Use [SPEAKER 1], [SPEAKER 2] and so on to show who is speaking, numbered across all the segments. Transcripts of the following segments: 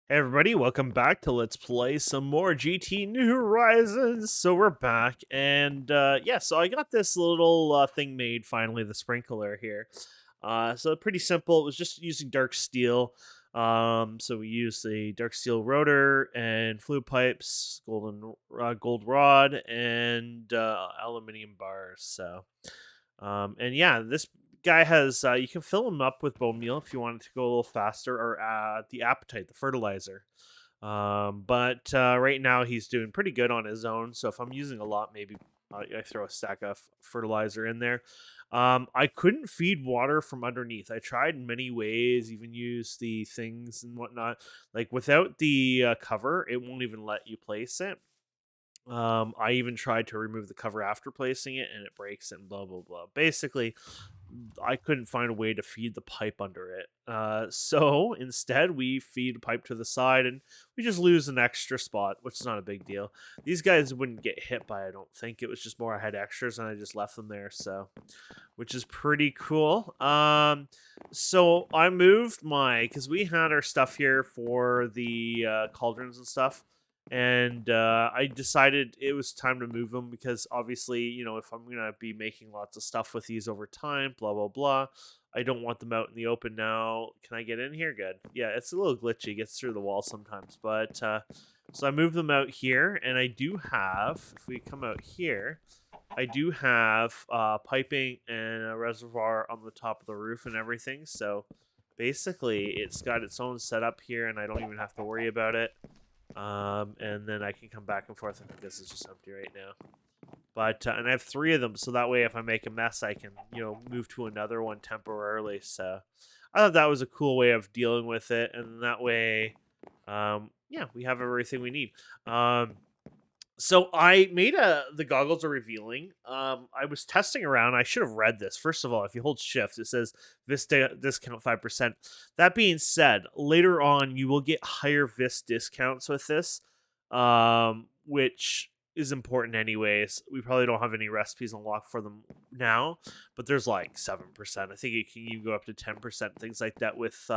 [SPEAKER 1] Hey everybody, welcome back to Let's Play some more GT New Horizons. So we're back, and yeah, so I got this little thing made finally, the sprinkler here. So pretty simple. It was just using dark steel. So we used the dark steel rotor and fluid pipes, gold rod, and aluminium bars. And yeah, this guy has you can fill him up with bone meal if you want it to go a little faster, or the appetite, the fertilizer. But right now he's doing pretty good on his own. So if I'm using a lot, maybe I throw a stack of fertilizer in there. I couldn't feed water from underneath. I tried in many ways, even use the things and whatnot. Like without the cover, it won't even let you place it. I even tried to remove the cover after placing it, and it breaks and blah blah blah. Basically, I couldn't find a way to feed the pipe under it. So instead, we feed a pipe to the side, and we just lose an extra spot, which is not a big deal. These guys wouldn't get hit by, I don't think. It was just more I had extras, and I just left them there. So, which is pretty cool. So I moved because we had our stuff here for the cauldrons and stuff. And I decided it was time to move them because obviously, if I'm gonna be making lots of stuff with these over time, blah blah blah, I don't want them out in the open now. Can I get in here? Good. Yeah, it's a little glitchy, gets through the wall sometimes, but so I moved them out here, and I do have. If we come out here, I do have piping and a reservoir on the top of the roof and everything. So basically, it's got its own setup here, and I don't even have to worry about it. And then I can come back and forth. I think this is just empty right now. But and I have three of them, so that way if I make a mess, I can move to another one temporarily. So I thought that was a cool way of dealing with it, and that way, yeah, we have everything we need. So I made the goggles are revealing. I was testing around. I should have read this. First of all, if you hold shift, it says Vista discount 5%. That being said, later on you will get higher Vis discounts with this. Which is important anyways. We probably don't have any recipes unlocked for them now, but there's like 7%. I think you go up to 10%, things like that with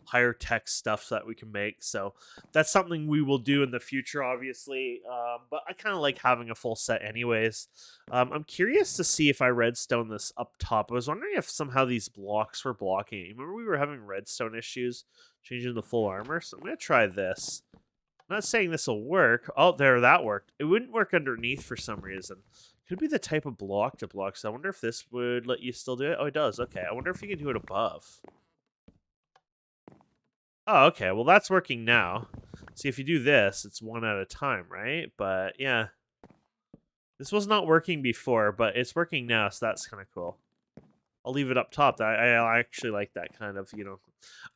[SPEAKER 1] higher tech stuff that we can make. So that's something we will do in the future, obviously. But I kind of like having a full set, anyways. I'm curious to see if I redstone this up top. I was wondering if somehow these blocks were blocking it. Remember, we were having redstone issues changing the full armor, so I'm gonna try this. I'm not saying this will work. Oh, there, that worked. It wouldn't work underneath for some reason. Could be the type of block to block. So I wonder if this would let you still do it. Oh, it does. Okay. I wonder if you can do it above. Oh, okay. Well, that's working now. See, if you do this, it's one at a time, right? But yeah, this was not working before, but it's working now, so that's kind of cool. I'll leave it up top. I actually like that kind of.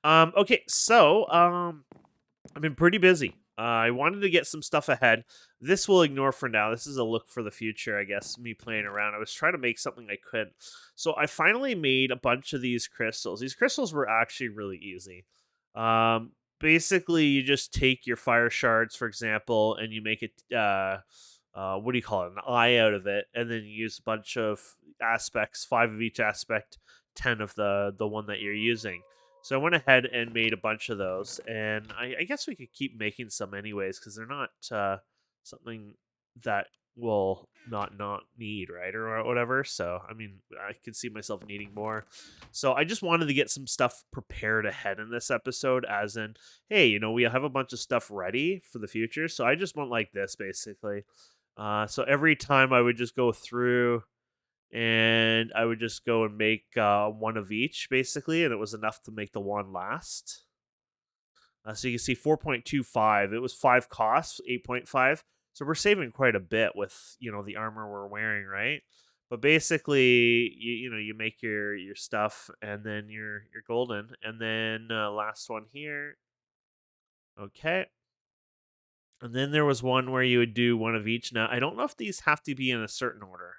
[SPEAKER 1] Okay, so I've been pretty busy. I wanted to get some stuff ahead. This we'll ignore for now. This is a look for the future, I guess, me playing around. I was trying to make something I could. So I finally made a bunch of these crystals. These crystals were actually really easy. Basically, you just take your fire shards, for example, and you make it, what do you call it, an eye out of it, and then you use a bunch of aspects, 5 of each aspect, 10 of the one that you're using. So I went ahead and made a bunch of those, and I guess we could keep making some anyways because they're not something that will not need, right, or whatever. So I mean, I can see myself needing more. So I just wanted to get some stuff prepared ahead in this episode, as in, hey, we have a bunch of stuff ready for the future. So I just went like this basically. So every time I would just go through and I would just go and make one of each basically, and it was enough to make the one last. So you can see 4.25. It was 5 costs, 8.5. So we're saving quite a bit with the armor we're wearing, right? But basically, you make your stuff, and then you're golden, and then last one here. Okay. And then there was one where you would do one of each. Now I don't know if these have to be in a certain order.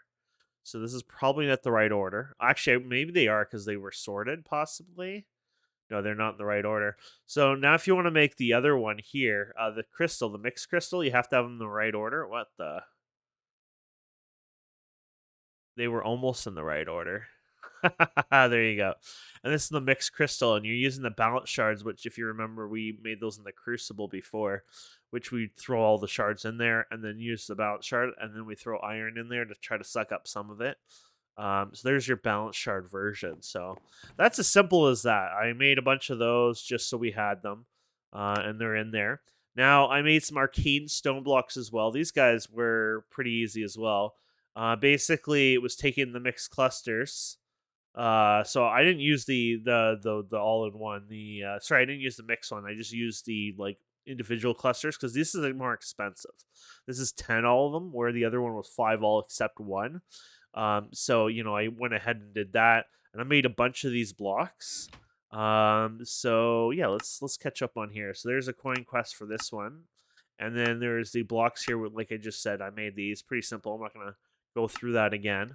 [SPEAKER 1] So this is probably not the right order. Actually, maybe they are because they were sorted, possibly. No, they're not in the right order. So now if you want to make the other one here, the crystal, the mixed crystal, you have to have them in the right order. What the? They were almost in the right order. There you go. And this is the mixed crystal, and you're using the balance shards, which, if you remember, we made those in the crucible before, which we throw all the shards in there and then use the balance shard, and then we throw iron in there to try to suck up some of it. So there's your balance shard version. So that's as simple as that. I made a bunch of those just so we had them, and they're in there. Now I made some arcane stone blocks as well. These guys were pretty easy as well. Basically, it was taking the mixed clusters. So I didn't use the all in one. Sorry, I didn't use the mix one. I just used the like individual clusters because this is like, more expensive. This is 10 all of them, where the other one was 5 all except one. So I went ahead and did that, and I made a bunch of these blocks. So yeah, let's catch up on here. So there's a coin quest for this one, and then there's the blocks here. Like I just said, I made these pretty simple. I'm not gonna go through that again.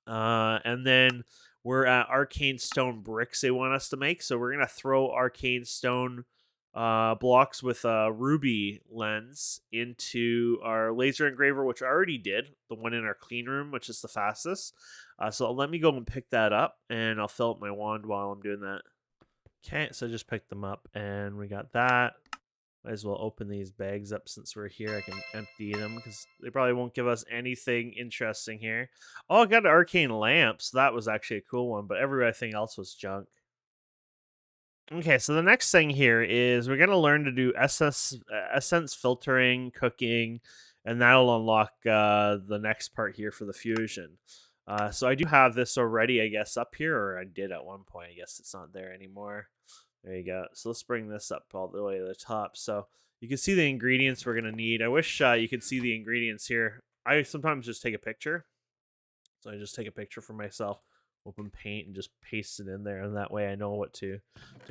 [SPEAKER 1] And then we're at arcane stone bricks they want us to make. So we're gonna throw arcane stone blocks with a ruby lens into our laser engraver, which I already did, the one in our clean room, which is the fastest. So let me go and pick that up, and I'll fill up my wand while I'm doing that. Okay, so just pick them up, and we got that. Might as well open these bags up since we're here. I can empty them because they probably won't give us anything interesting here. Oh, I got an arcane lamp, so that was actually a cool one, but everything else was junk. Okay, so the next thing here is we're gonna learn to do essence filtering, cooking, and that'll unlock the next part here for the fusion. So I do have this already, I guess, up here, or I did at one point. I guess it's not there anymore. There you go. So let's bring this up all the way to the top. So you can see the ingredients we're gonna need. I wish you could see the ingredients here. I sometimes just take a picture, so I just take a picture for myself, open paint, and just paste it in there, and that way I know what to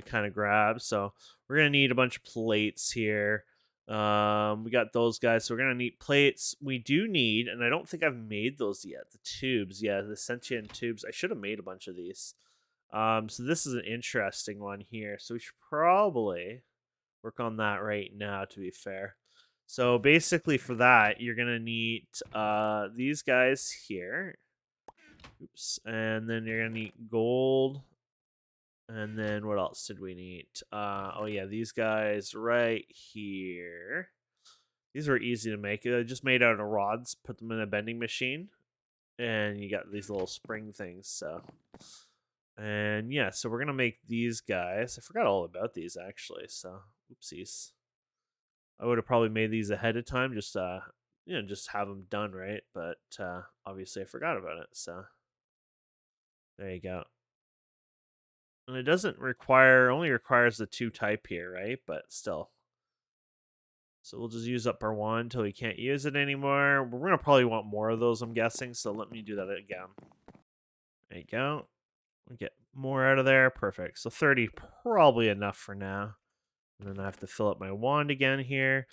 [SPEAKER 1] kind of grab. So we're gonna need a bunch of plates here. We got those guys, so we're gonna need plates. We do need, and I don't think I've made those yet. The tubes, yeah, the sentient tubes. I should have made a bunch of these. So this is an interesting one here. So we should probably work on that right now. To be fair. So basically, for that, you're gonna need these guys here. Oops. And then you're gonna need gold. And then what else did we need? Oh yeah, these guys right here. These were easy to make. Just made out of rods. Put them in a bending machine, and you got these little spring things. So, and yeah, so we're gonna make these guys. I forgot all about these actually. So, oopsies. I would have probably made these ahead of time. Just have them done right. But obviously, I forgot about it. So. There you go. And it doesn't require, only requires the 2 type here, right? But still. So we'll just use up our one until we can't use it anymore. We're going to probably want more of those, I'm guessing. So let me do that again. There you go. We get more out of there. Perfect. So 30, probably enough for now. And then I have to fill up my wand again here.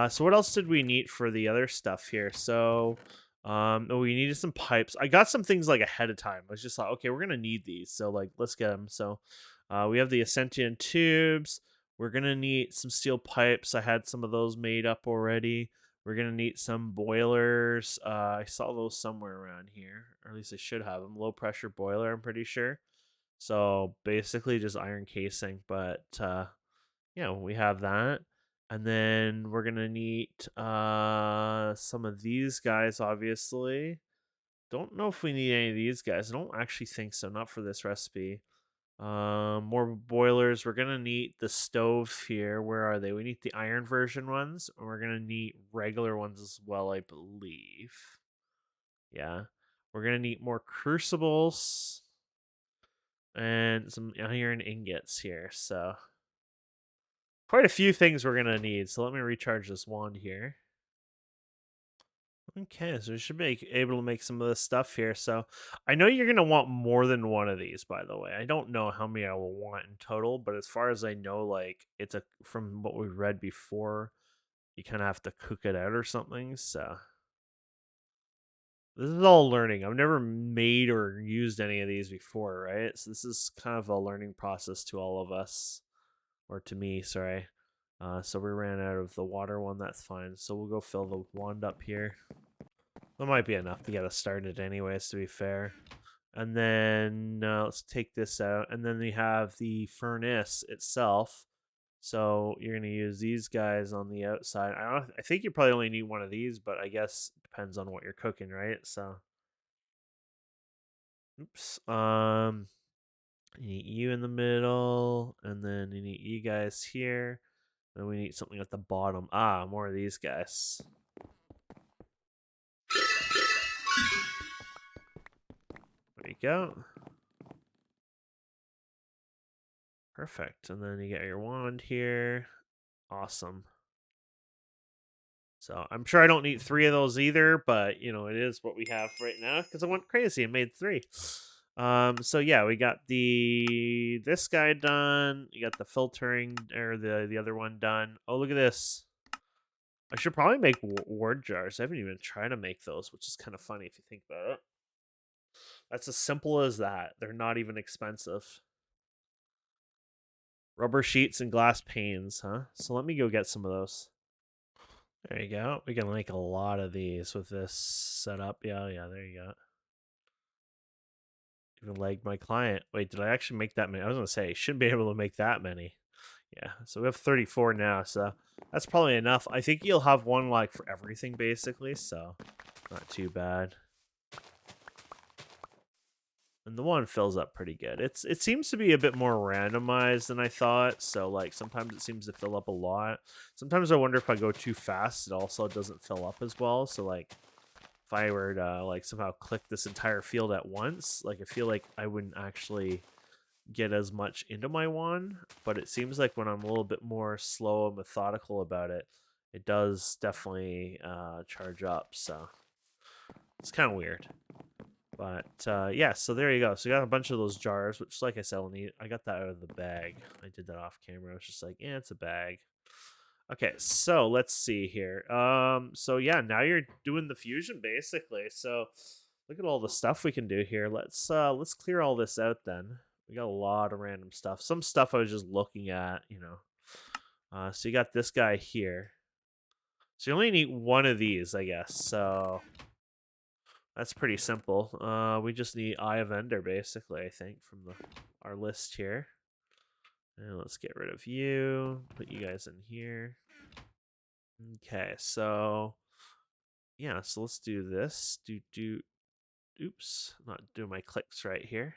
[SPEAKER 1] So what else did we need for the other stuff here? So, we needed some pipes. I got some things like ahead of time. I was just like, okay, we're gonna need these, so like, let's get them. So, we have the Ascension tubes. We're gonna need some steel pipes. I had some of those made up already. We're gonna need some boilers. I saw those somewhere around here, or at least I should have them. Low pressure boiler, I'm pretty sure. So basically, just iron casing, but we have that. And then we're gonna need some of these guys, obviously. Don't know if we need any of these guys. I don't actually think so, not for this recipe. More boilers. We're gonna need the stove here. Where are they? We need the iron version ones, and we're gonna need regular ones as well, I believe. Yeah. We're gonna need more crucibles and some iron ingots here, so quite a few things we're gonna need. So let me recharge this wand here. Okay, so we should be able to make some of this stuff here. So I know you're gonna want more than one of these, by the way. I don't know how many I will want in total, but as far as I know, like it's a from what we've read before, you kind of have to cook it out or something. So this is all learning. I've never made or used any of these before, right? So this is kind of a learning process to all of us, or to me, sorry. So we ran out of the water one. That's fine. So we'll go fill the wand up here. That might be enough to get us started anyways, to be fair. And then let's take this out. And then we have the furnace itself. So you're going to use these guys on the outside. I think you probably only need one of these, but I guess it depends on what you're cooking, right? So, oops. You need you in the middle, and then you need you guys here. Then we need something at the bottom. Ah, more of these guys. There you go. Perfect. And then you get your wand here. Awesome. So I'm sure I don't need 3 of those either, but it is what we have right now because I went crazy and made 3. So yeah, we got this guy done. You got the filtering or the other one done. Oh, look at this. I should probably make ward jars. I haven't even tried to make those, which is kind of funny if you think about it. That's as simple as that. They're not even expensive. Rubber sheets and glass panes, huh? So let me go get some of those. There you go. We can make a lot of these with this setup. Yeah, there you go. Even like my client. Wait, did I actually make that many? I was going to say, shouldn't be able to make that many. Yeah, so we have 34 now, so that's probably enough. I think you'll have one like for everything basically, so not too bad. And the one fills up pretty good. It seems to be a bit more randomized than I thought, so like sometimes it seems to fill up a lot. Sometimes I wonder if I go too fast, it also doesn't fill up as well. So like if I were to like somehow click this entire field at once, like I feel like I wouldn't actually get as much into my wand, but it seems like when I'm a little bit more slow and methodical about it, it does definitely charge up. So it's kind of weird. But yeah, so there you go. So you got a bunch of those jars, which, like I said, I got that out of the bag. I did that off camera. I was just like, yeah, it's a bag. Okay, so let's see here. So yeah, now you're doing the fusion basically. So look at all the stuff we can do here. Let's clear all this out then. We got a lot of random stuff. Some stuff I was just looking at. So you got this guy here. So you only need one of these, I guess. So that's pretty simple. We just need Eye of Ender, basically, I think, from our list here. And let's get rid of you. Put you guys in here. Okay, so yeah, so let's do this. Oops, not doing my clicks right here.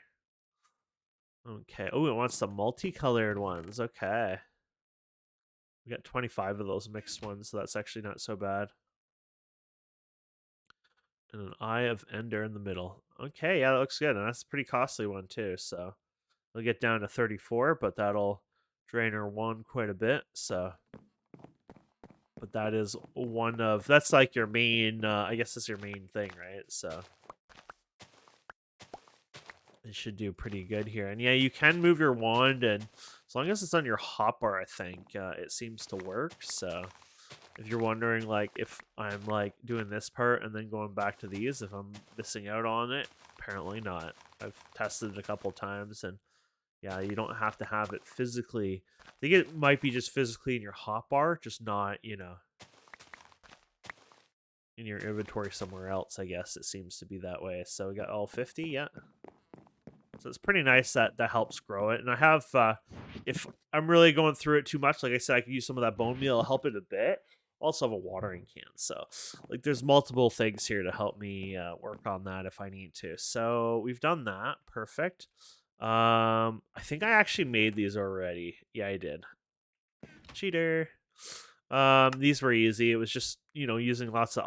[SPEAKER 1] Okay. Oh, it wants the multicolored ones. Okay. We got 25 of those mixed ones, so that's actually not so bad. And an Eye of Ender in the middle. Okay, yeah, that looks good. And that's a pretty costly one, too. So we'll get down to 34, but that'll drain our one quite a bit. So, but that is that's like your main, I guess that's your main thing, right? So it should do pretty good here. And yeah, you can move your wand, and as long as it's on your hotbar, I think it seems to work. So if you're wondering, like, if I'm like doing this part and then going back to these, if I'm missing out on it, apparently not. I've tested it a couple times, and yeah, you don't have to have it physically. I think it might be just physically in your hotbar, just not, in your inventory somewhere else. I guess it seems to be that way. So we got all 50, yeah. So it's pretty nice that helps grow it. And I have, if I'm really going through it too much, like I said, I could use some of that bone meal, help it a bit. Also have a watering can. So like there's multiple things here to help me work on that if I need to. So we've done that. Perfect. I think I actually made these already. Yeah, I did. Cheater. These were easy. It was just using lots of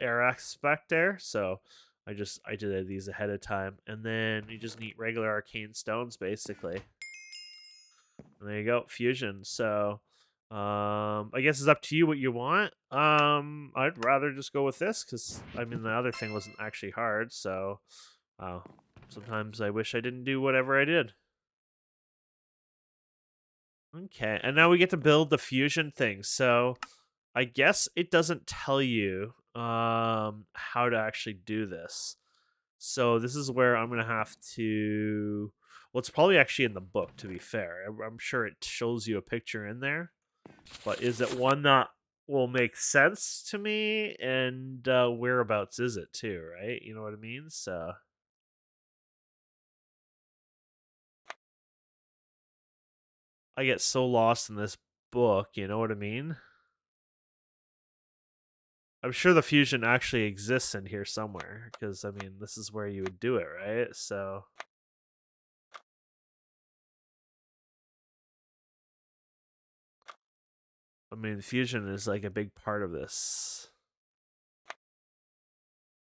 [SPEAKER 1] air aspect there. So I did these ahead of time, and then you just need regular arcane stones basically. And there you go, fusion. So I guess it's up to you what you want. I'd rather just go with this because I mean the other thing wasn't actually hard. So sometimes I wish I didn't do whatever I did. Okay, and now we get to build the fusion thing. So I guess it doesn't tell you how to actually do this. So this is where I'm gonna have to. Well, it's probably actually in the book. To be fair, I'm sure it shows you a picture in there. But is it one that will make sense to me? And whereabouts is it too? Right? You know what I mean? So I get so lost in this book, you know what I mean? I'm sure the fusion actually exists in here somewhere, because, I mean, this is where you would do it, right? So, I mean, fusion is like a big part of this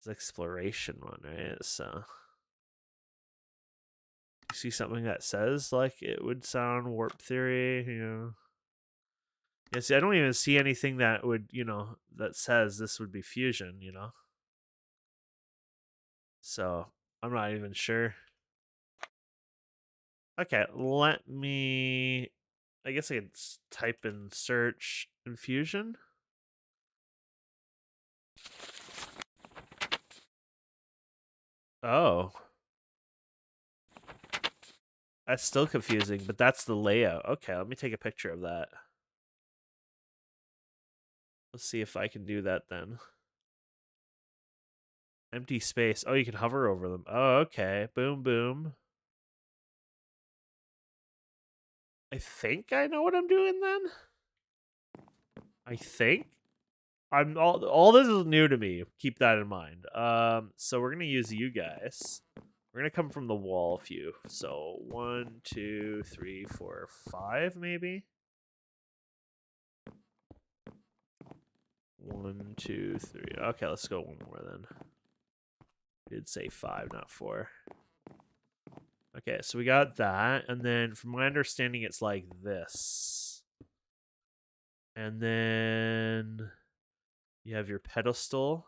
[SPEAKER 1] exploration one, right? So, you see something that says, like, it would sound warp theory, you know? Yeah, see, I don't even see anything that would, that says this would be fusion, you know? So, I'm not even sure. Okay, let me. I guess I could type in search infusion. Oh, that's still confusing, but that's the layout. Okay, let me take a picture of that. Let's see if I can do that then. Empty space. Oh, you can hover over them. Oh, okay. Boom, boom. I think I know what I'm doing then. I think. I'm all this is new to me. Keep that in mind. So we're gonna use you guys. We're gonna come from the wall view. So 1, 2, 3, 4, 5, maybe. 1, 2, 3. Okay, let's go one more then. I did say 5, not 4. Okay, so we got that, and then from my understanding, it's like this. And then you have your pedestal.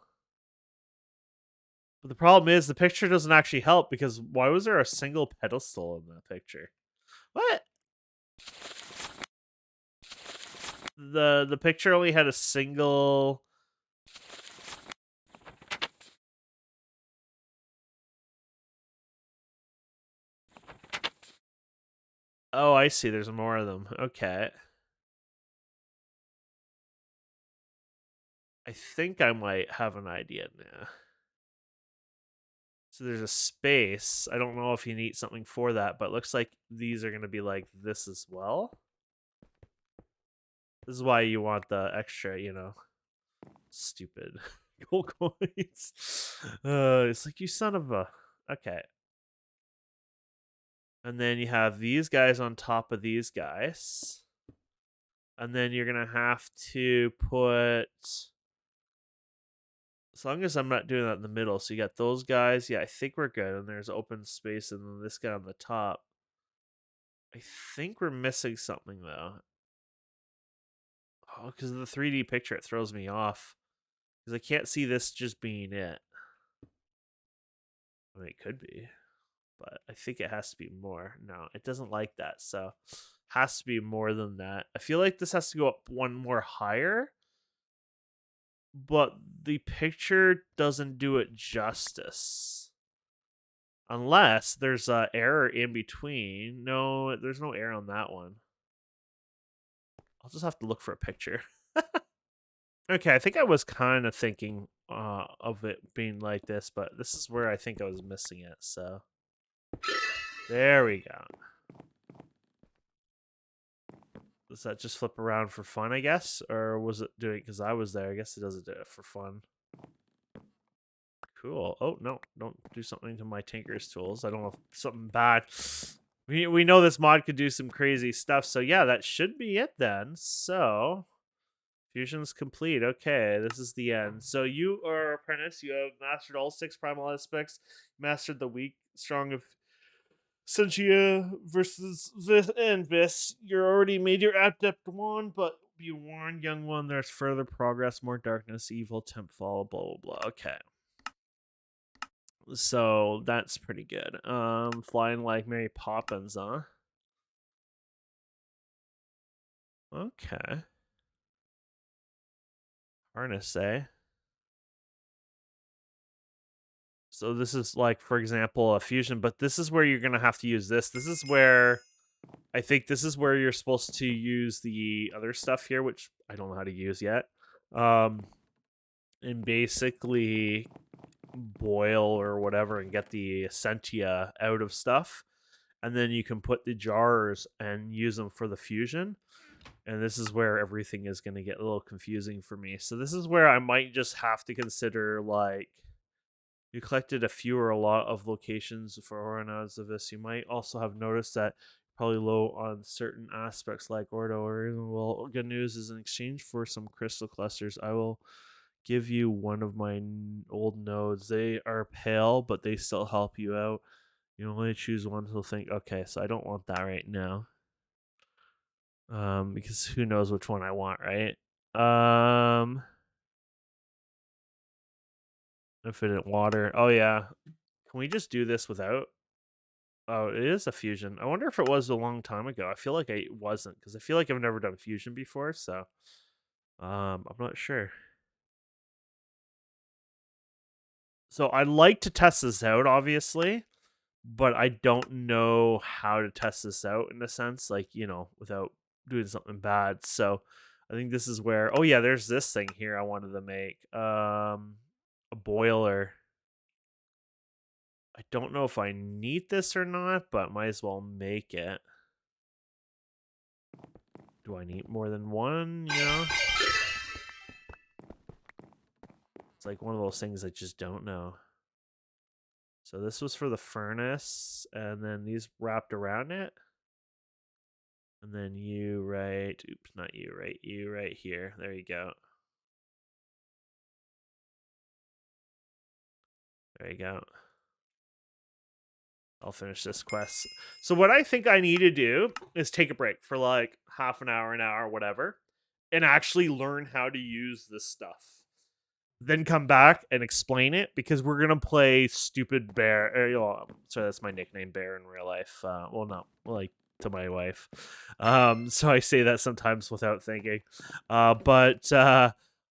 [SPEAKER 1] But the problem is the picture doesn't actually help, because why was there a single pedestal in that picture? What? The picture only had a single. Oh, I see. There's more of them. Okay. I think I might have an idea now. So there's a space. I don't know if you need something for that, but it looks like these are going to be like this as well. This is why you want the extra, stupid gold coins. It's like, you son of a. Okay. And then you have these guys on top of these guys. And then you're going to have to put. As long as I'm not doing that in the middle. So you got those guys. Yeah, I think we're good. And there's open space. And then this guy on the top. I think we're missing something, though. Oh, because of the 3D picture, it throws me off. Because I can't see this just being it. I mean, it could be. But I think it has to be more. No, it doesn't like that. So has to be more than that. I feel like this has to go up one more higher. But the picture doesn't do it justice. Unless there's an error in between. No, there's no error on that one. I'll just have to look for a picture. Okay, I think I was kind of thinking of it being like this, but this is where I think I was missing it. So there we go. Does that just flip around for fun, I guess? Or was it doing it because I was there? I guess it doesn't do it for fun. Cool. Oh, no. Don't do something to my Tinker's tools. I don't know if something bad. We know this mod could do some crazy stuff. So, yeah, that should be it then. So, fusion's complete. Okay, this is the end. So, you are apprentice. You have mastered all 6 primal aspects. Mastered the weak, strong of Sentia versus this and this. You're already made your adept one, but be warned, young one, there's further progress, more darkness, evil, tempfall, blah blah blah. Okay. So that's pretty good. Flying like Mary Poppins, huh? Okay. Harness, eh? So this is like, for example, a fusion, but this is where you're gonna have to use this. This is where I think this is where you're supposed to use the other stuff here, which I don't know how to use yet. And basically boil or whatever and get the Essentia out of stuff. and then you can put the jars and use them for the fusion. And this is where everything is going to get a little confusing for me. So this is where I might just have to consider, like, you collected a few or a lot of locations for Oranods of this. You might also have noticed that probably low on certain aspects like Ordo or even, well, good news is in exchange for some crystal clusters, I will give you one of my old nodes. They are pale, but they still help you out. You only choose one to think, okay, so I don't want that right now. Because who knows which one I want, right? Infinite water. Oh yeah. Can we just do this without? Oh, it is a fusion. I wonder if it was a long time ago. I feel like I wasn't because I feel like I've never done fusion before, so I'm not sure. So I'd like to test this out, obviously, but I don't know how to test this out in a sense, like, without doing something bad. So I think this is where, oh yeah, there's this thing here I wanted to make. A boiler. I don't know if I need this or not, but might as well make it. Do I need more than one? It's like one of those things I just don't know. So this was for the furnace, and then these wrapped around it. And then you right, oops, not you, right, you right here. There you go. There you go. I'll finish this quest. So what I think I need to do is take a break for like half an hour, whatever, and actually learn how to use this stuff. Then come back and explain it because we're gonna play stupid bear. Sorry, that's my nickname, Bear, in real life. Well, no, like to my wife. So I say that sometimes without thinking. But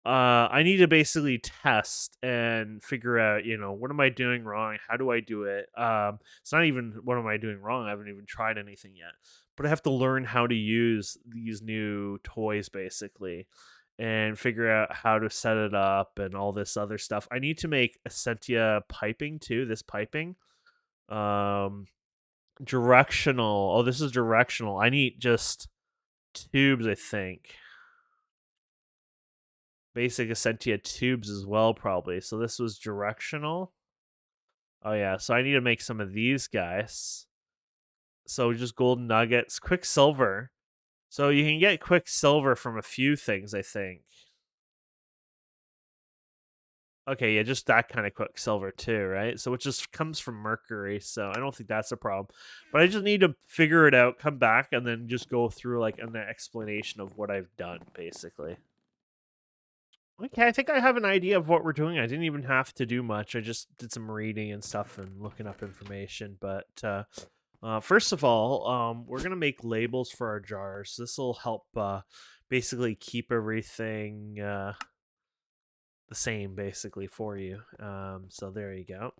[SPEAKER 1] I need to basically test and figure out, what am I doing wrong? How do I do it? It's not even what am I doing wrong. I haven't even tried anything yet, but I have to learn how to use these new toys, basically, and figure out how to set it up and all this other stuff. I need to make Essentia piping too. This piping, um, directional. Oh, this is directional. I need just tubes, I think. Basic Essentia tubes as well, probably. So this was directional. Oh yeah, so I need to make some of these guys. So just golden nuggets, quicksilver. So you can get quicksilver from a few things, I think. Okay, yeah, just that kind of quicksilver too, right? So it just comes from mercury, so I don't think that's a problem. But I just need to figure it out, come back, and then just go through like an explanation of what I've done, basically. Okay, I think I have an idea of what we're doing. I didn't even have to do much. I just did some reading and stuff and looking up information. But first of all, we're gonna make labels for our jars. This will help basically keep everything the same basically for you. So there you go.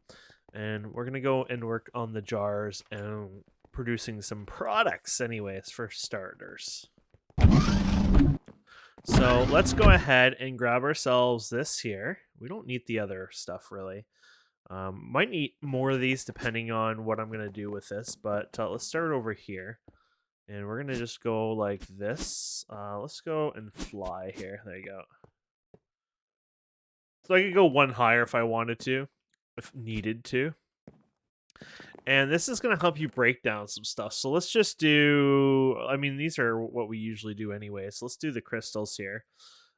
[SPEAKER 1] And we're gonna go and work on the jars and producing some products anyways for starters. So let's go ahead and grab ourselves this here. We don't need the other stuff really. Might need more of these depending on what I'm gonna do with this, but let's start over here. And we're gonna just go like this. Let's go and fly here. There you go. So I could go one higher if I wanted to, if needed to. And this is going to help you break down some stuff. So let's just do, I mean, these are what we usually do anyway. So let's do the crystals here.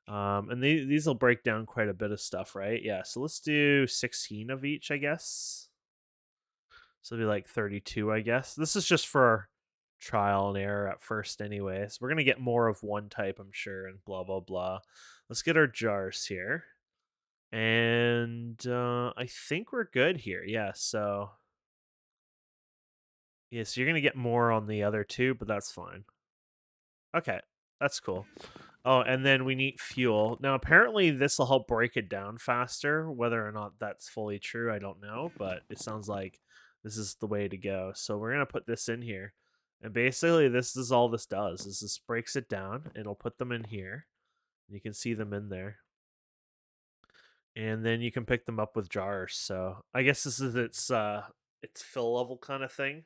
[SPEAKER 1] And these will break down quite a bit of stuff, right? Yeah, so let's do 16 of each, I guess. So it'll be like 32, I guess. This is just for trial and error at first anyways. We're going to get more of one type, I'm sure, and blah, blah, blah. Let's get our jars here. And I think we're good here. Yeah, so you're gonna get more on the other two, but that's fine. Okay, that's cool. Oh, and then we need fuel. Now, apparently, this will help break it down faster. Whether or not that's fully true, I don't know, but it sounds like this is the way to go. So we're gonna put this in here, and basically, this is all this does. Is this breaks it down, and it'll put them in here. You can see them in there, and then you can pick them up with jars. So I guess this is its fill level kind of thing.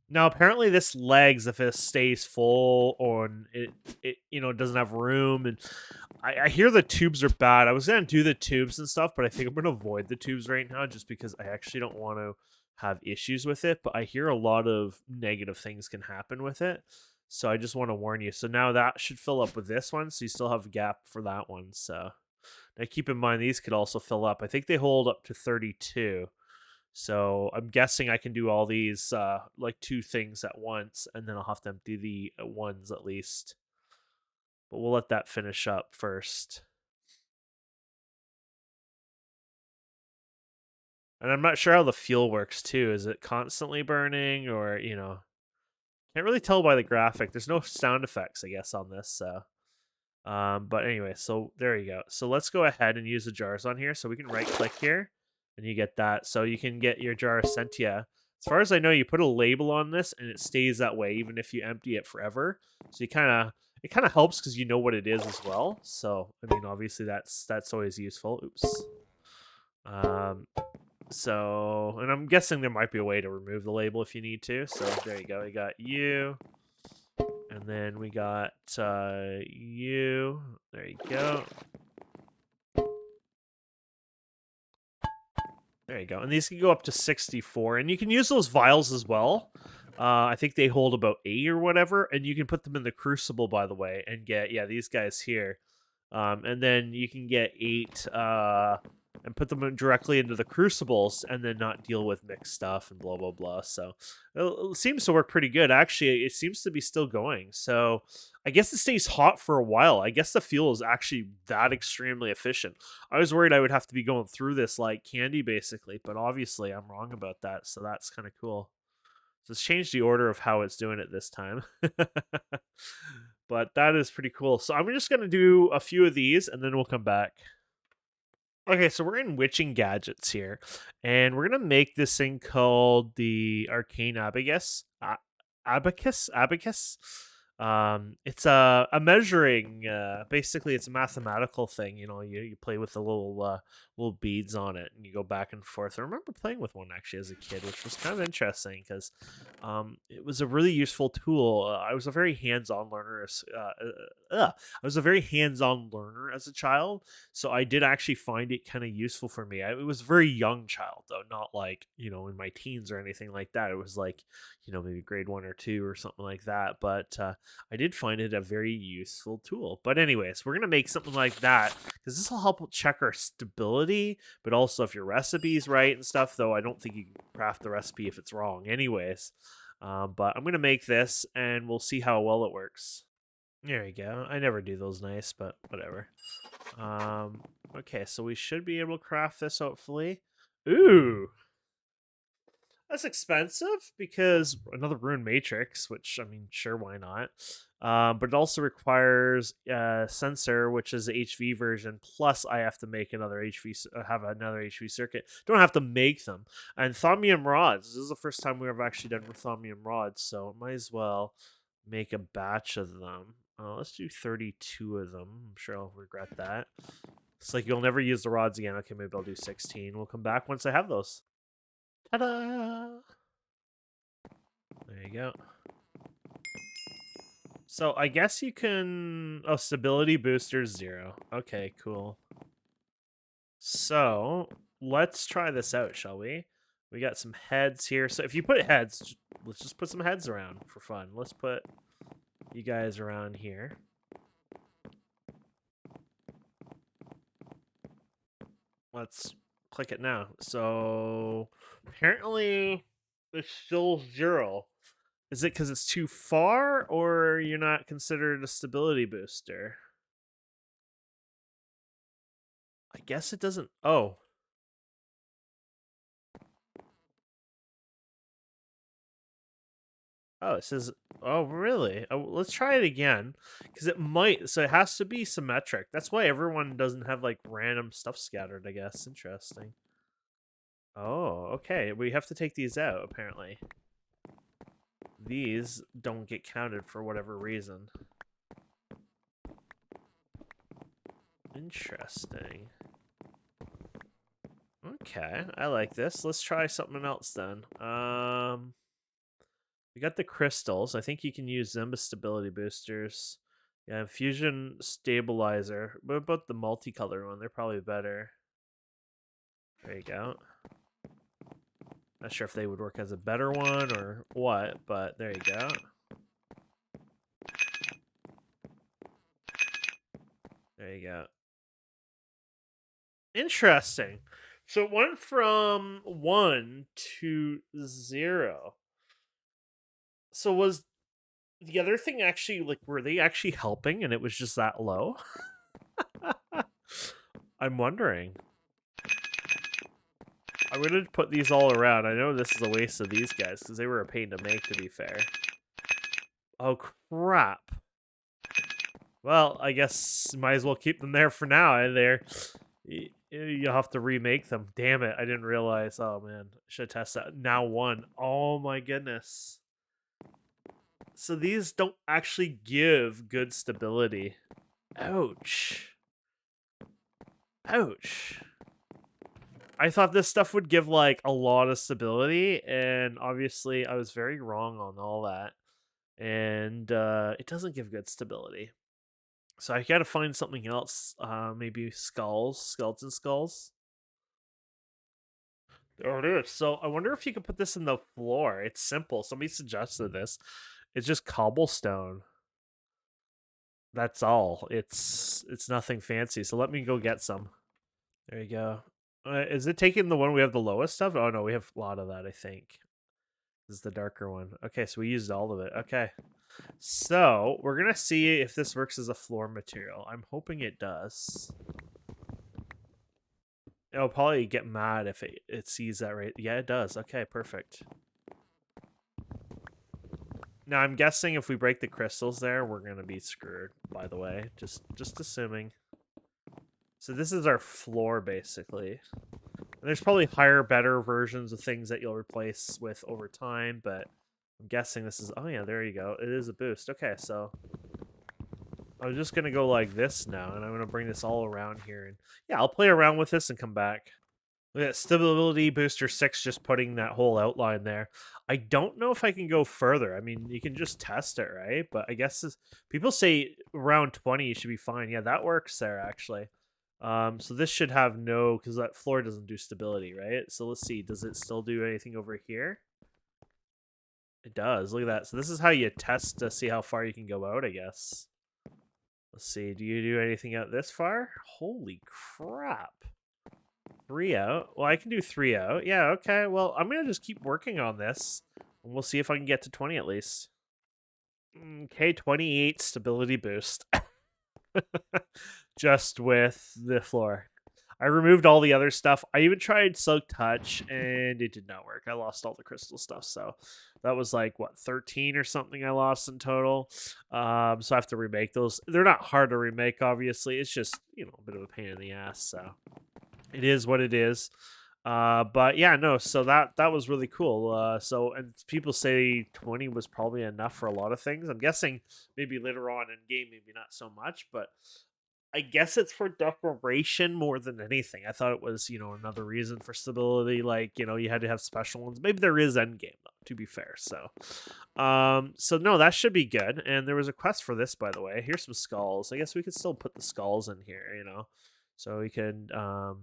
[SPEAKER 1] Now, apparently, this lags if it stays full or it doesn't have room. And I hear the tubes are bad. I was gonna do the tubes and stuff, but I think I'm gonna avoid the tubes right now just because I actually don't want to have issues with it. But I hear a lot of negative things can happen with it, so I just want to warn you. So now that should fill up with this one, so you still have a gap for that one. So now keep in mind these could also fill up. I think they hold up to 32. So I'm guessing I can do all these like two things at once, and then I'll have to empty the ones at least. But we'll let that finish up first. And I'm not sure how the fuel works too. Is it constantly burning, or can't really tell by the graphic. There's no sound effects, I guess, on this. So, but anyway, so there you go. So let's go ahead and use the jars on here. So we can right click here, and you get that. So you can get your jar sent to you. As far as I know, you put a label on this, and it stays that way even if you empty it forever. So it kind of helps because you know what it is as well. So I mean, obviously that's always useful. Oops. Um, so, and I'm guessing there might be a way to remove the label if you need to. So there you go. We got you. And then we got you. There you go. There you go. And these can go up to 64. And you can use those vials as well. I think they hold about 8 or whatever. And you can put them in the crucible, by the way, and get, yeah, these guys here. And then you can get 8 and put them directly into the crucibles and then not deal with mixed stuff and blah, blah, blah. So it seems to work pretty good. Actually, it seems to be still going. So I guess it stays hot for a while. I guess the fuel is actually that extremely efficient. I was worried I would have to be going through this like candy, basically, but obviously I'm wrong about that. So that's kind of cool. So it's changed the order of how it's doing it this time. But that is pretty cool. So I'm just going to do a few of these and then we'll come back. Okay, so we're in witching gadgets here, and we're gonna make this thing called the Arcane Abacus. Abacus. It's a measuring. Basically, it's a mathematical thing. You play with the little beads on it, and you go back and forth. I remember playing with one actually as a kid, which was kind of interesting because it was a really useful tool. I was a very hands-on learner. I was a very hands-on learner as a child, so I did actually find it kind of useful for me. It was a very young child though, not like in my teens or anything like that. It was like maybe grade 1 or 2 or something like that. But I did find it a very useful tool. But anyways, we're gonna make something like that because this will help check our stability, but also if your recipe's right and stuff. Though I don't think you can craft the recipe if it's wrong. Anyways, but I'm gonna make this and we'll see how well it works. There you go. I never do those nice, but whatever. Okay, so we should be able to craft this hopefully. Ooh, that's expensive because another rune matrix, which I mean, sure, why not? But it also requires sensor, which is the HV version. Plus, I have to make another have another HV circuit. Don't have to make them. And thaumium rods. This is the first time we've actually done thaumium rods, so might as well make a batch of them. Let's do 32 of them. I'm sure I'll regret that. It's like you'll never use the rods again. Okay, maybe I'll do 16. We'll come back once I have those. Ta-da! There you go. So I guess you can... Oh, stability booster 0. Okay, cool. So let's try this out, shall we? We got some heads here. So if you put heads, let's just put some heads around for fun. Let's put you guys around here. Let's click it now. So apparently it's still 0. Is it because it's too far, or you're not considered a stability booster? I guess it doesn't... Oh. Oh, it says... Oh, really? Oh, let's try it again. Because it might... So it has to be symmetric. That's why everyone doesn't have, like, random stuff scattered, I guess. Interesting. Oh, okay. We have to take these out, apparently. These don't get counted for whatever reason. Interesting. Okay, I like this. Let's try something else then. We got the crystals. I think you can use them as stability boosters. Yeah, Infusion stabilizer. What about the multicolored one? They're probably better. There you go. Not sure if they would work as a better one or what, but there you go. There you go. Interesting. So it went from 1 to 0. So was the other thing actually, like, were they actually helping and it was just that low? I'm wondering. I'm going to put these all around. I know this is a waste of these guys because they were a pain to make, to be fair. Oh, crap. Well, I guess might as well keep them there for now. And you'll have to remake them. Damn it, I didn't realize. Oh, man. Should test that. Now 1. Oh, my goodness. So these don't actually give good stability. Ouch. Ouch. I thought this stuff would give, like, a lot of stability, and obviously I was very wrong on all that. And it doesn't give good stability. So I gotta find something else. Maybe skulls, skeleton skulls. There it is. So I wonder if you could put this in the floor. It's simple. Somebody suggested this. It's just cobblestone. That's all. It's nothing fancy. So let me go get some. There you go. Is it taking the one we have the lowest of? Oh no, we have a lot of that, I think. This is the darker one. Okay, so we used all of it. Okay. So we're gonna see if this works as a floor material. I'm hoping it does. It'll probably get mad if it sees that, right? Yeah, it does. Okay, perfect. Now I'm guessing if we break the crystals there, we're gonna be screwed, by the way. Just assuming. So this is our floor, basically. And there's probably higher, better versions of things that you'll replace with over time, but I'm guessing this is... Oh yeah, there you go. It is a boost. Okay, so I'm just gonna go like this now, and I'm gonna bring this all around here. And yeah, I'll play around with this and come back. Look at Stability Booster 6, just putting that whole outline there. I don't know if I can go further. I mean, you can just test it, right? But I guess people say around 20 you should be fine. Yeah, that works there, actually. So this should have no... Because that floor doesn't do stability, right? So let's see. Does it still do anything over here? It does. Look at that. So this is how you test to see how far you can go out, I guess. Let's see. Do you do anything out this far? Holy crap. 3 out. Well, I can do 3 out. Yeah, okay. Well, I'm going to just keep working on this. And we'll see if I can get to 20 at least. Okay, 28 stability boost. Just with the floor. I removed all the other stuff. I even tried Silk Touch, and it did not work. I lost all the crystal stuff, so that was like, what, 13 or something I lost in total. So I have to remake those. They're not hard to remake, obviously. It's just, a bit of a pain in the ass, so... It is what it is. But yeah, no, so that was really cool. And people say 20 was probably enough for a lot of things. I'm guessing maybe later on in game, maybe not so much, but I guess it's for decoration more than anything. I thought it was, another reason for stability. Like, you had to have special ones. Maybe there is endgame though, to be fair. So no, that should be good. And there was a quest for this, by the way. Here's some skulls. I guess we could still put the skulls in here, so we can, how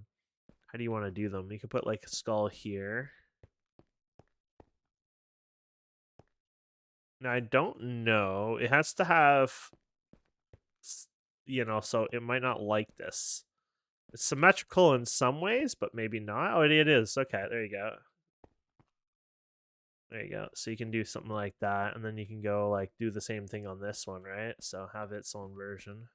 [SPEAKER 1] do you want to do them? You could put like a skull here. Now, I don't know. It has to have, so it might not like this. It's symmetrical in some ways, but maybe not. Oh, it is. Okay, there you go. There you go. So you can do something like that, and then you can go like do the same thing on this one, right? So have its own version.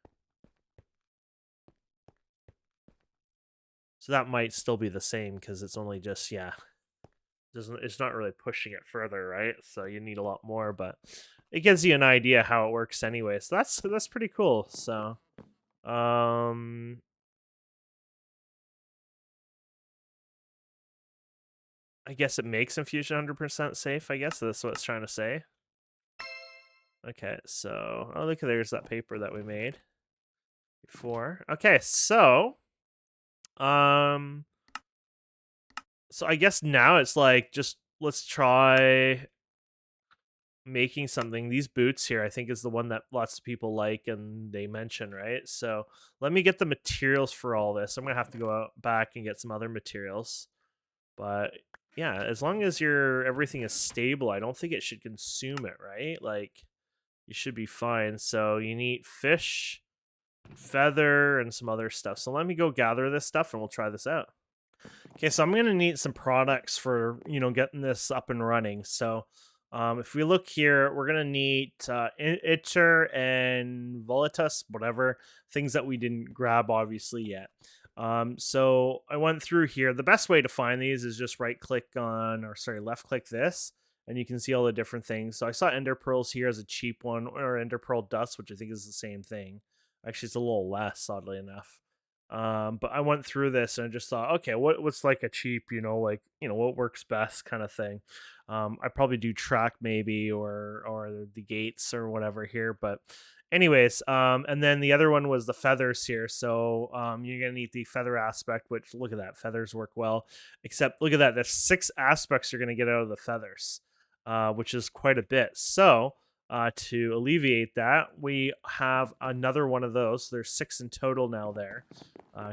[SPEAKER 1] So that might still be the same because it's only just, it's not really pushing it further, right? So you need a lot more, but it gives you an idea how it works anyway. So that's pretty cool. So I guess it makes Infusion 100% safe. I guess that's what it's trying to say. Okay, so look, there's that paper that we made before. Okay, so so I guess now it's like, just let's try making something. These boots here, I think, is the one that lots of people like and they mention, right? So let me get the materials for all this. I'm gonna have to go out back and get some other materials. But yeah, as long as your everything is stable, I don't think it should consume it, right? Like you should be fine. So you need fish, feather, and some other stuff. So let me go gather this stuff and we'll try this out. Okay, so I'm gonna need some products for getting this up and running. So if we look here, we're gonna need Itcher and Volatus, whatever things that we didn't grab obviously yet. So I went through here. The best way to find these is just right click on, or sorry, left click this, and you can see all the different things. So I saw Ender Pearls here as a cheap one, or Ender Pearl Dust, which I think is the same thing. Actually, it's a little less, oddly enough. But I went through this and I just thought, okay, what's like a cheap, what works best kind of thing. I probably do track maybe or the gates or whatever here, but anyways, and then the other one was the feathers here. So you're gonna need the feather aspect, which look at that, feathers work well. Except look at that, there's 6 aspects you're gonna get out of the feathers, which is quite a bit. So to alleviate that, we have another one of those. There's 6 in total now there,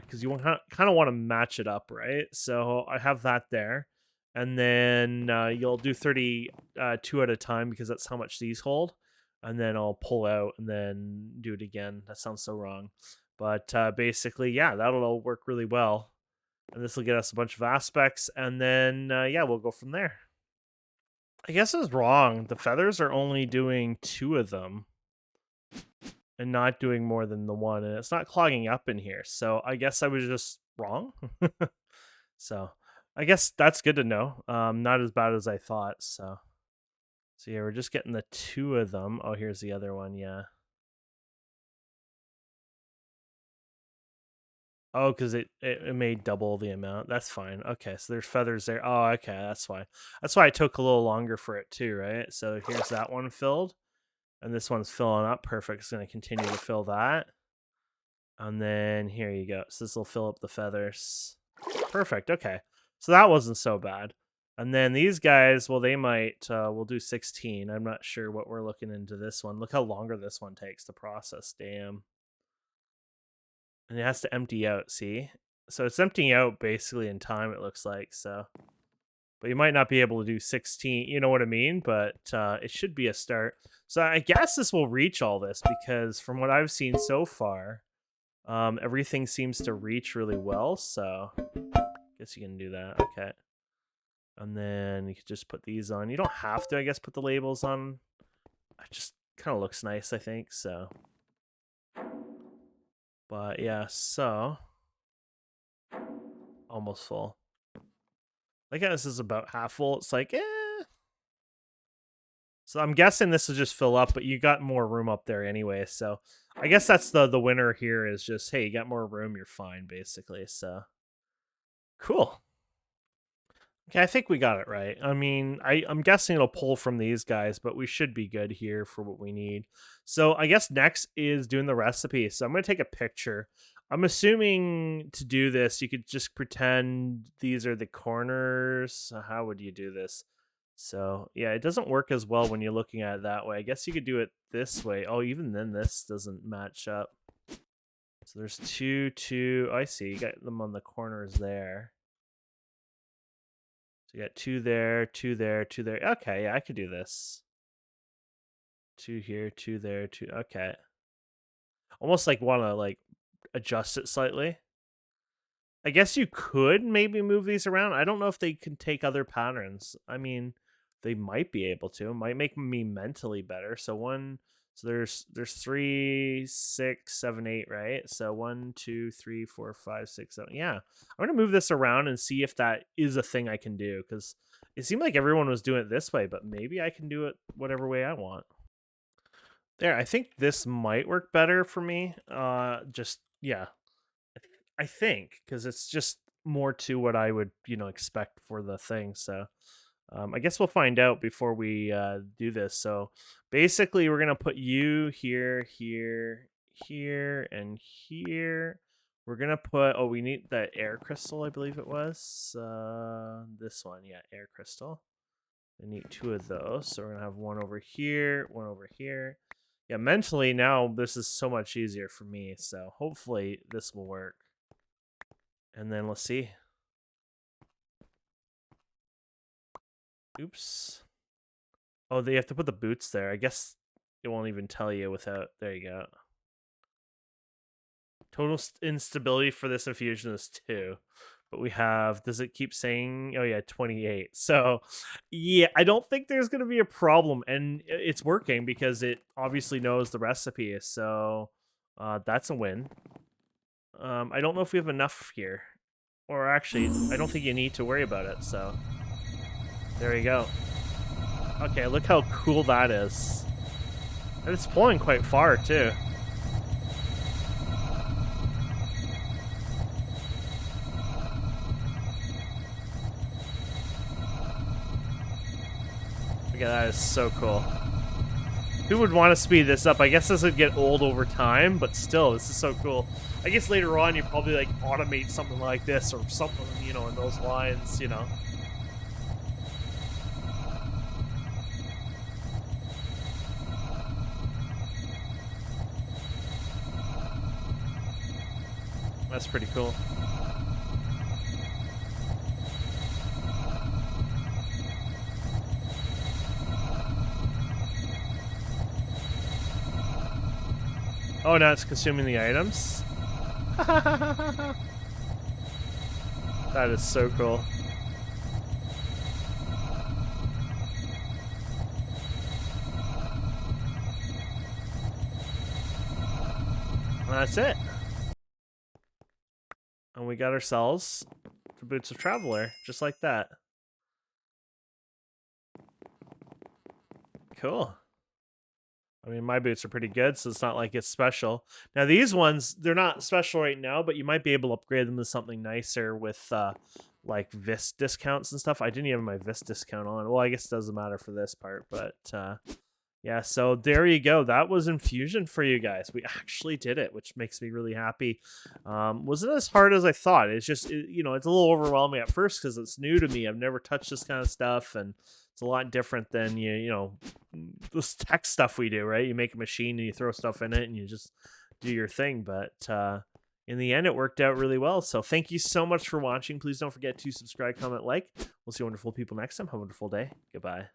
[SPEAKER 1] because you kind of want to match it up, right? So I have that there, and then you'll do 32 at a time because that's how much these hold, and then I'll pull out and then do it again. That sounds so wrong, but basically, yeah, that'll all work really well, and this will get us a bunch of aspects, and then yeah, we'll go from there. I guess I was wrong. The feathers are only doing 2 of them and not doing more than the one, and it's not clogging up in here. So I guess I was just wrong. So I guess that's good to know. Not as bad as I thought. So yeah, we're just getting the 2 of them. Oh, here's the other one. Yeah. Oh, because it made double the amount. That's fine. Okay, so there's feathers there. Oh, okay, that's why. That's why it took a little longer for it too, right? So here's that one filled. And this one's filling up perfect. It's going to continue to fill that. And then here you go. So this will fill up the feathers. Perfect. Okay. So that wasn't so bad. And then these guys, well, they might, we'll do 16. I'm not sure what we're looking into this one. Look how longer this one takes to process. Damn. And it has to empty out, see? So it's emptying out basically in time, it looks like. So, but you might not be able to do 16, you know what I mean? But it should be a start. So I guess this will reach all this because from what I've seen so far, everything seems to reach really well. So I guess you can do that. Okay. And then you could just put these on. You don't have to, I guess, put the labels on. It just kind of looks nice, I think. So, but yeah, so almost full. I guess this is about half full. It's like, So I'm guessing this will just fill up, but you got more room up there anyway. So I guess that's the winner here is just, hey, you got more room, you're fine, basically. So cool. Okay, I think we got it right. I mean, I'm guessing it'll pull from these guys, but we should be good here for what we need. So I guess next is doing the recipe. So I'm going to take a picture. I'm assuming to do this, you could just pretend these are the corners. So how would you do this? So yeah, it doesn't work as well when you're looking at it that way. I guess you could do it this way. Oh, even then this doesn't match up. So there's two. I see. You got them on the corners there. So you got 2 there, 2 there, 2 there. Okay, yeah, I could do this. 2 here, 2 there, 2. Okay. Almost like want to like adjust it slightly. I guess you could maybe move these around. I don't know if they can take other patterns. I mean, they might be able to. It might make me mentally better. So there's 3, 6, 7, 8, right? So 1, 2, 3, 4, 5, 6, 7. Yeah. I'm gonna move this around and see if that is a thing I can do, because it seemed like everyone was doing it this way, but maybe I can do it whatever way I want. There, I think this might work better for me. Just yeah, I think because it's just more to what I would expect for the thing. So I guess we'll find out before we do this. So basically, we're gonna put you here, here, here, and here. We're gonna put we need that air crystal, I believe it was this one, yeah, air crystal. I need 2 of those, so we're gonna have one over here, one over here. Yeah, mentally now this is so much easier for me, so hopefully this will work. And then let's see. Oops. Oh, they have to put the boots there. I guess it won't even tell you without... There you go. Total instability for this infusion is 2. But we have... Does it keep saying... Oh, yeah, 28. So, yeah, I don't think there's going to be a problem. And it's working because it obviously knows the recipe. So, that's a win. I don't know if we have enough here. Or actually, I don't think you need to worry about it. So, there you go. Okay, look how cool that is. And it's pulling quite far, too. Look at that, is so cool. Who would want to speed this up? I guess this would get old over time, but still, this is so cool. I guess later on, you'd probably, like, automate something like this or something, you know, in those lines, you know. That's pretty cool. Oh, now it's consuming the items? That is so cool. And that's it. And we got ourselves the Boots of Traveler, just like that. Cool. I mean, my boots are pretty good, so it's not like it's special. Now, these ones, they're not special right now, but you might be able to upgrade them to something nicer with, like, VIS discounts and stuff. I didn't even have my VIS discount on. Well, I guess it doesn't matter for this part, but, yeah, so there you go. That was Infusion for you guys. We actually did it, which makes me really happy. Wasn't as hard as I thought. It's just, you know, it's a little overwhelming at first because it's new to me. I've never touched this kind of stuff, and it's a lot different than, you know, this tech stuff we do, right? You make a machine and you throw stuff in it and you just do your thing. But in the end, it worked out really well. So thank you so much for watching. Please don't forget to subscribe, comment, like. We'll see wonderful people next time. Have a wonderful day. Goodbye.